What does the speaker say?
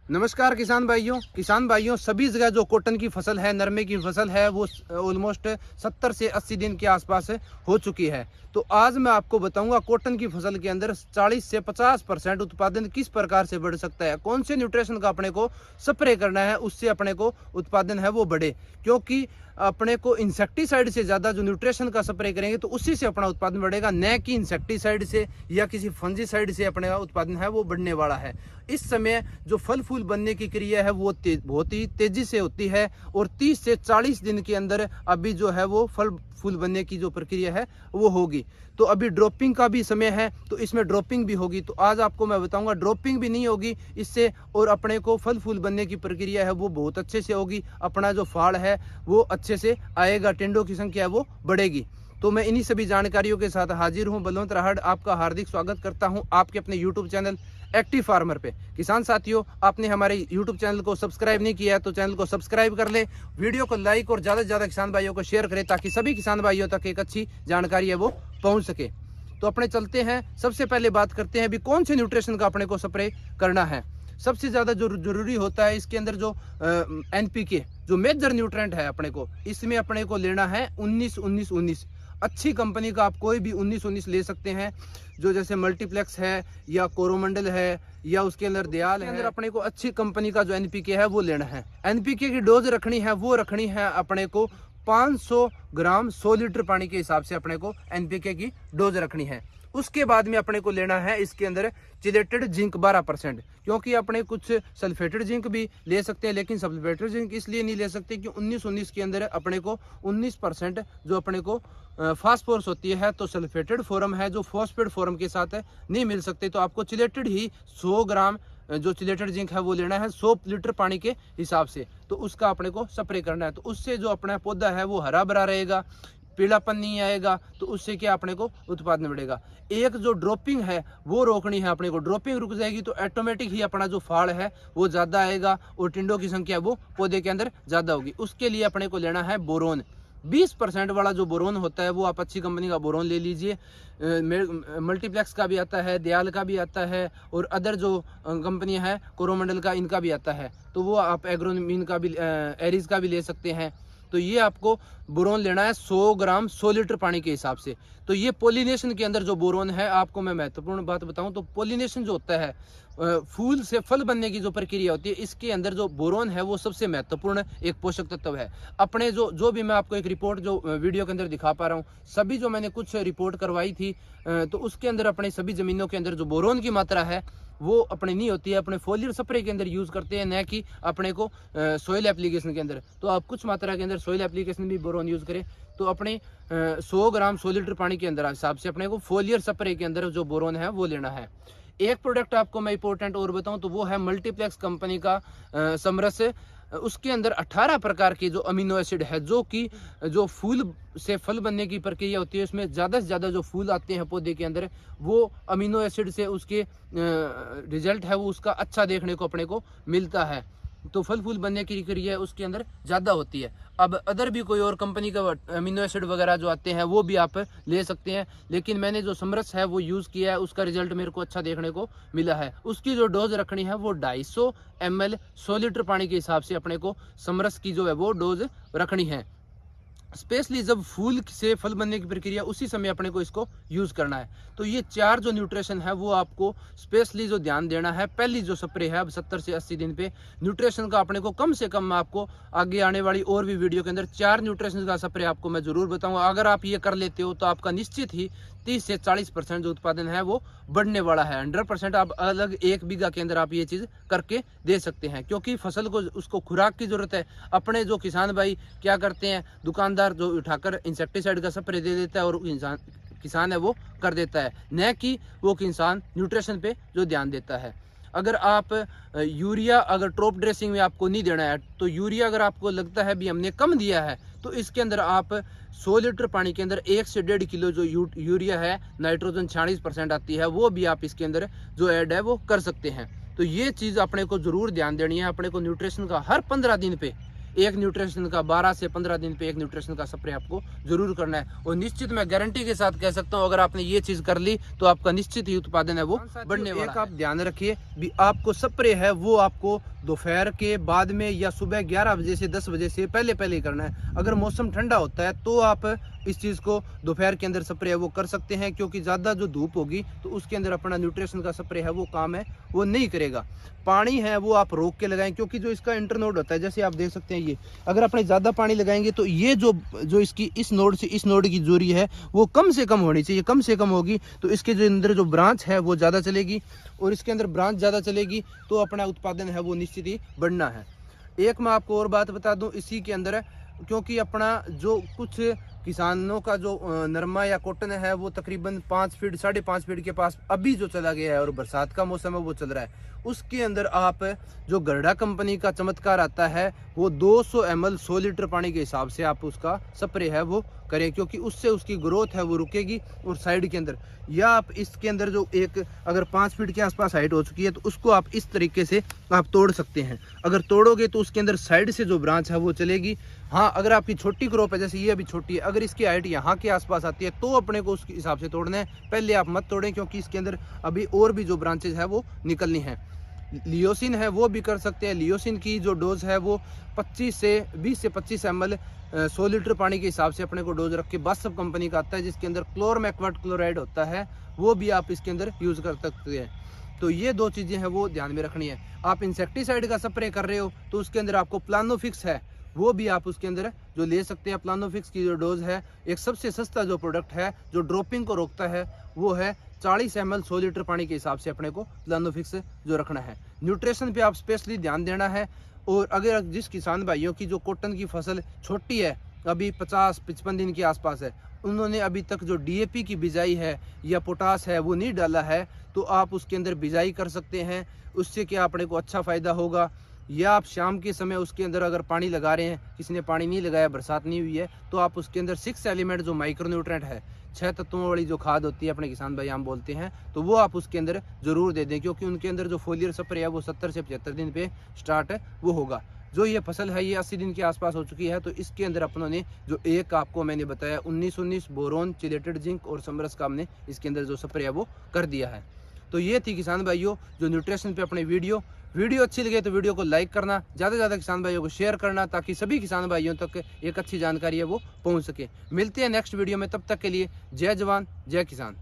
नमस्कार किसान भाइयों सभी जगह जो कॉटन की फसल है, नरमे की फसल है, वो ऑलमोस्ट 70 से 80 दिन के आसपास हो चुकी है। तो आज मैं आपको बताऊंगा कॉटन की फसल के अंदर 40 से 50% उत्पादन किस प्रकार से बढ़ सकता है, कौन से न्यूट्रिशन का अपने को स्प्रे करना है, उससे अपने को उत्पादन है वो बढ़े। क्योंकि अपने को इंसेक्टिसाइड से ज़्यादा जो न्यूट्रिशन का स्प्रे करेंगे तो उसी से अपना उत्पादन बढ़ेगा, न कि इंसेक्टिसाइड से या किसी फंजीसाइड से अपने का उत्पादन है वो बढ़ने वाला है। इस समय जो फल फूल बनने की क्रिया है वो बहुत ही तेजी से होती है और 30 से 40 दिन के अंदर अभी जो है वो फल फूल बनने की जो प्रक्रिया है वो होगी। तो अभी ड्रॉपिंग का भी समय है, तो इसमें ड्रॉपिंग भी होगी। तो आज आपको मैं बताऊंगा ड्रॉपिंग भी नहीं होगी इससे, और अपने को फल फूल बनने की प्रक्रिया है वो बहुत अच्छे से होगी। अपना जो फाड़ है वो अच्छे से आएगा, टिंडों की संख्या है वो बढ़ेगी। तो मैं इन्हीं सभी जानकारियों के साथ हाजिर हूं। बलवंत राहड़ आपका हार्दिक स्वागत करता हूं आपके अपने यूट्यूब चैनल एक्टिव फार्मर पे। किसान साथियों, आपने हमारे यूट्यूब चैनल को सब्सक्राइब नहीं किया है तो चैनल को सब्सक्राइब कर ले, वीडियो को लाइक और ज़्यादा से ज़्यादा किसान भाइयों को शेयर करें ताकि सभी किसान भाइयों तक एक अच्छी जानकारी है वो पहुंच सके। तो अपने चलते हैं, सबसे पहले बात करते हैं अभी कौन से न्यूट्रिशन का अपने को स्प्रे करना है। सबसे ज़्यादा जो जरूरी होता है इसके अंदर जो NPK जो मेजर न्यूट्रेंट है अपने को, इसमें अपने को लेना है 19-19-19। अच्छी कंपनी का आप कोई भी 19-19 ले सकते हैं, जो जैसे मल्टीप्लेक्स है या कोरोमंडल है या उसके अंदर दयाल है। अंदर अपने को अच्छी कंपनी का जो NPK है वो लेना है। NPK की डोज रखनी है वो रखनी है अपने को 500 ग्राम 100 लीटर पानी के हिसाब से अपने को NPK की डोज रखनी है। उसके बाद में अपने को लेना है इसके अंदर चिलेटेड जिंक 12%, क्योंकि अपने कुछ सल्फेटेड जिंक भी ले सकते हैं, लेकिन सल्फेटेड जिंक इसलिए नहीं ले सकते कि 19-19 के अंदर अपने को 19% जो अपने को फास्फोरस होती है, तो सल्फेटेड फॉर्म है जो फॉस्फेट फॉर्म के साथ नहीं मिल सकते। तो आपको चिलेटेड ही 100 ग्राम जो चिलेटेड जिंक है वो लेना है 100 लीटर पानी के हिसाब से। तो उसका अपने को स्प्रे करना है, तो उससे जो अपना पौधा है वो हरा भरा रहेगा, पीलापन नहीं आएगा, तो उससे क्या अपने को उत्पादन बढ़ेगा। एक जो ड्रॉपिंग है वो रोकनी है अपने को, ड्रॉपिंग रुक जाएगी तो ऑटोमेटिक ही अपना जो फाड़ है वो ज़्यादा आएगा और टिंडों की संख्या वो पौधे के अंदर ज़्यादा होगी। उसके लिए अपने को लेना है बोरोन। 20% वाला जो बोरोन होता है वो आप अच्छी कंपनी का बोरोन ले लीजिए। मल्टीप्लेक्स का भी आता है, दयाल का भी आता है, और अदर जो कंपनियां हैं कोरोमंडल का, इनका भी आता है। तो वो आप एग्रोमीन का भी, एरीज का भी ले सकते हैं। तो ये आपको बोरोन लेना है 100 ग्राम 100 लीटर पानी के हिसाब से। तो ये पोलिनेशन के अंदर जो बोरोन है, आपको मैं महत्वपूर्ण बात बताऊं तो पोलिनेशन जो होता है, फूल से फल बनने की जो प्रक्रिया होती है, इसके अंदर जो बोरोन है वो सबसे महत्वपूर्ण एक पोषक तत्व है। अपने जो भी मैं आपको एक रिपोर्ट जो वीडियो के अंदर दिखा पा रहा हूँ, सभी जो मैंने कुछ रिपोर्ट करवाई थी, तो उसके अंदर अपने सभी जमीनों के अंदर जो बोरोन की मात्रा है वो अपने नहीं होती है, अपने फोलियर स्प्रे के अंदर यूज करते हैं, न कि अपने को सोइल एप्लीकेशन के अंदर। तो आप कुछ मात्रा के अंदर सोइल एप्लीकेशन में बोरोन यूज करें, तो अपने 100 ग्राम 100 लीटर पानी के अंदर हिसाब से अपने को फोलियर स्प्रे के अंदर जो बोरोन है वो लेना है। एक प्रोडक्ट आपको मैं इंपॉर्टेंट और बताऊं तो वो है मल्टीप्लेक्स कंपनी का समरस। उसके अंदर 18 प्रकार के जो अमीनो एसिड है, जो कि जो फूल से फल बनने की प्रक्रिया होती है उसमें ज़्यादा से ज़्यादा जो फूल आते हैं पौधे के अंदर, वो अमीनो एसिड से उसके रिजल्ट है वो उसका अच्छा देखने को अपने को मिलता है। तो फल फूल बनने की क्रिया उसके अंदर ज़्यादा होती है। अब अदर भी कोई और कंपनी का अमीनो एसिड वगैरह जो आते हैं वो भी आप ले सकते हैं, लेकिन मैंने जो समरस है वो यूज़ किया है, उसका रिजल्ट मेरे को अच्छा देखने को मिला है। उसकी जो डोज रखनी है वो 250 ml 100 लीटर पानी के हिसाब से अपने को समरस की जो है वो डोज रखनी है। स्पेशली जब फूल से फल बनने की प्रक्रिया उसी समय अपने को इसको यूज करना है। तो ये 4 जो न्यूट्रिशन है वो आपको स्पेशली जो ध्यान देना है। पहली जो स्प्रे है अब 70 से 80 दिन पे न्यूट्रिशन का अपने को कम से कम, आपको आगे आने वाली और भी वीडियो के अंदर 4 न्यूट्रिशन का स्प्रे आपको मैं जरूर बताऊंगा। अगर आप ये कर लेते हो तो आपका निश्चित ही 30 से 40% जो उत्पादन है वो बढ़ने वाला है। 100% आप अलग 1 बीघा के अंदर आप ये चीज़ करके दे सकते हैं, क्योंकि फसल को उसको खुराक की जरूरत है। अपने जो किसान भाई क्या करते हैं, दुकानदार जो उठाकर इंसेक्टिसाइड का स्प्रे दे देता है और किसान है वो कर देता है, न कि वो किसान न्यूट्रिशन पे जो ध्यान देता है। अगर आप यूरिया अगर टॉप ड्रेसिंग में आपको नहीं देना है, तो यूरिया अगर आपको लगता है भी हमने कम दिया है, तो इसके अंदर आप 100 लीटर पानी के अंदर 1 से 1.5 किलो जो यूरिया है, नाइट्रोजन 46% आती है, वो भी आप इसके अंदर जो ऐड है वो कर सकते हैं। तो ये चीज़ अपने को जरूर ध्यान देनी है। अपने को न्यूट्रिशन का हर 15 दिन पे एक न्यूट्रिशन का 12 से 15 दिन पे एक न्यूट्रिशन का स्प्रे आपको जरूर करना है। और निश्चित मैं गारंटी के साथ कह सकता हूँ, अगर आपने ये चीज कर ली तो आपका निश्चित ही उत्पादन है वो बढ़ने वाला है। आप ध्यान रखिए भी आपको स्प्रे है वो आपको दोपहर के बाद में या सुबह 11 बजे से 10 बजे से पहले पहले ही करना है। अगर मौसम ठंडा होता है तो आप इस चीज़ को दोपहर के अंदर स्प्रे है वो कर सकते हैं, क्योंकि ज़्यादा जो धूप होगी तो उसके अंदर अपना न्यूट्रिशन का स्प्रे है वो काम है वो नहीं करेगा। पानी है वो आप रोक के लगाएं, क्योंकि जो इसका इंटरनोड होता है, जैसे आप देख सकते हैं ये, अगर आपने ज़्यादा पानी लगाएंगे तो ये जो इसकी इस नोड से इस नोड की दूरी है वो कम से कम होनी चाहिए। कम से कम होगी तो इसके जो अंदर जो ब्रांच है वो ज़्यादा चलेगी, और इसके अंदर ब्रांच ज़्यादा चलेगी तो अपना उत्पादन है वो निश्चित ही बढ़ना है। एक मैं आपको और बात बता दूं इसी के अंदर, क्योंकि अपना जो कुछ किसानों का जो नरमा या कॉटन है वो तकरीबन 5 फीट 5.5 फीट के पास अभी जो चला गया है, और बरसात का मौसम है वो चल रहा है, उसके अंदर आप जो गरडा कंपनी का चमत्कार आता है वो 200 ml 100 लीटर पानी के हिसाब से आप उसका स्प्रे है वो करें, क्योंकि उससे उसकी ग्रोथ है वो रुकेगी। और साइड के अंदर या आप इसके अंदर जो एक अगर 5 फीट के आसपास हाइट हो चुकी है तो उसको आप इस तरीके से आप तोड़ सकते हैं। अगर तोड़ोगे तो उसके अंदर साइड से जो ब्रांच है वो चलेगी। हाँ, अगर आपकी छोटी क्रॉप है, जैसे ये अभी छोटी है, अगर इसकी हाइट यहाँ के आसपास आती है तो अपने को उसके हिसाब से तोड़ना है। पहले आप मत तोड़ें, क्योंकि इसके अंदर अभी और भी जो ब्रांचेज है वो निकलनी है। लियोसिन है वो भी कर सकते हैं। लियोसिन की जो डोज है वो 20 से 25 ml 100 लीटर पानी के हिसाब से अपने को डोज रख के बस सब कंपनी का आता है, जिसके अंदर क्लोरमैक्वाट क्लोराइड होता है, वो भी आप इसके अंदर यूज कर सकते हैं। तो ये दो चीजें हैं वो ध्यान में रखनी है। आप इंसेक्टिसाइड का स्प्रे कर रहे हो तो उसके अंदर आपको प्लानोफिक्स है वो भी आप उसके अंदर जो ले सकते हैं। प्लानोफिक्स की जो डोज है, एक सबसे सस्ता जो प्रोडक्ट है जो ड्रॉपिंग को रोकता है वो है 40 ml 100 लीटर पानी के हिसाब से अपने को प्लानोफिक्स जो रखना है। न्यूट्रिशन पे आप स्पेशली ध्यान देना है। और अगर जिस किसान भाइयों की जो कॉटन की फसल छोटी है, अभी 50-55 दिन के आसपास है, उन्होंने अभी तक जो DAP की बिजाई है या पोटास है वो नहीं डाला है, तो आप उसके अंदर बिजाई कर सकते हैं। उससे क्या अपने को अच्छा फ़ायदा होगा। या आप शाम के समय उसके अंदर अगर पानी लगा रहे हैं, किसी ने पानी नहीं लगाया, बरसात नहीं हुई है, तो आप उसके अंदर 6 एलिमेंट जो माइक्रोन्यूट्रेंट है, 6 तत्वों वाली जो खाद होती है अपने किसान भाई हम बोलते हैं, तो वो आप उसके अंदर जरूर दे दें, क्योंकि उनके अंदर जो फोलियर स्प्रे है वो 70 से 75 दिन पे स्टार्ट वो होगा। जो ये फसल है ये 80 दिन के आसपास हो चुकी है, तो इसके अंदर अपनों ने जो एक आपको मैंने बताया 19-19 बोरोन, चिलेटेड जिंक और समरस का हमने इसके अंदर जो स्प्रे है वो कर दिया है। तो ये थी किसान भाइयों जो न्यूट्रिशन पे अपने वीडियो अच्छी लगे तो वीडियो को लाइक करना, ज़्यादा से ज़्यादा किसान भाइयों को शेयर करना, ताकि सभी किसान भाइयों तक एक अच्छी जानकारी है वो पहुंच सके। मिलते हैं नेक्स्ट वीडियो में, तब तक के लिए जय जवान जय किसान।